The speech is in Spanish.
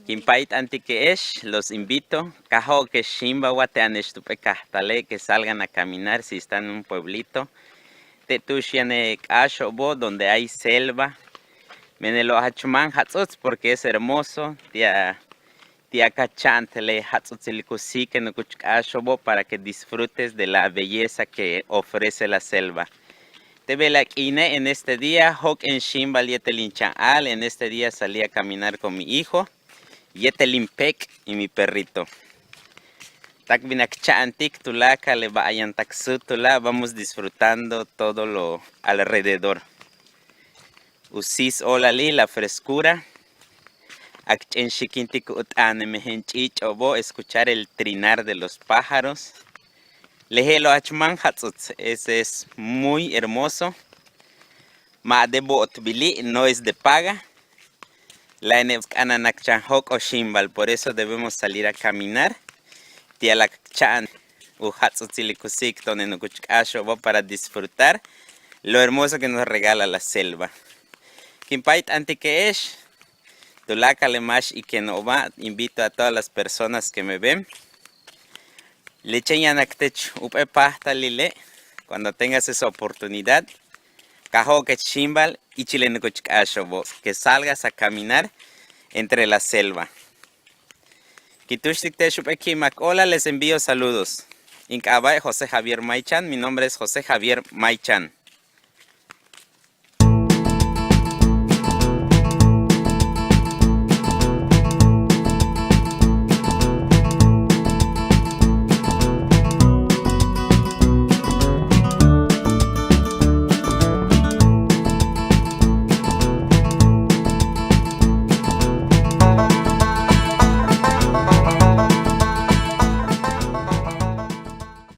Kimpait Antikeesh, los invito. Cajo que Shimba Guateanechtupecastale, que salgan a caminar si están en un pueblito. Tetushiane Ashobo, donde hay selva. Menelo Hachuman Hatzots, porque es hermoso. Tia Cachantele Hatzotzilikusí, que no Ashobo, para que disfrutes de la belleza que ofrece la selva. Te velakine en este día, Hok en Shimba Lietelinchal, en este día salí a caminar con mi hijo. Yetelimpek y mi perrito. Takvinakchantik tulaka le vayan taxutula, vamos disfrutando todo lo alrededor. Usis olali la frescura. Akchen shikintik utane mehenchich obo, escuchar el trinar de los pájaros. Lehelo achman hatzutz, ese es muy hermoso. Maadebo otbili no es de paga. La Ananakchanhok o Shimbal, por eso debemos salir a caminar. Tialakchan, Uhatzotzilikusik, Tonenukuchkashobo, para disfrutar lo hermoso que nos regala la selva. Kimpait Antikeesh, Tulaka Lemash y Kenova, invito a todas las personas que me ven. Lecheñanaktech Upepahta Lile, cuando tengas esa oportunidad. Cajoque Shimbal y Chilenukuchkashobo, que salgas a caminar entre la selva. Hola, les envío saludos. Incabay José Javier Maichan, mi nombre es José Javier Maichan.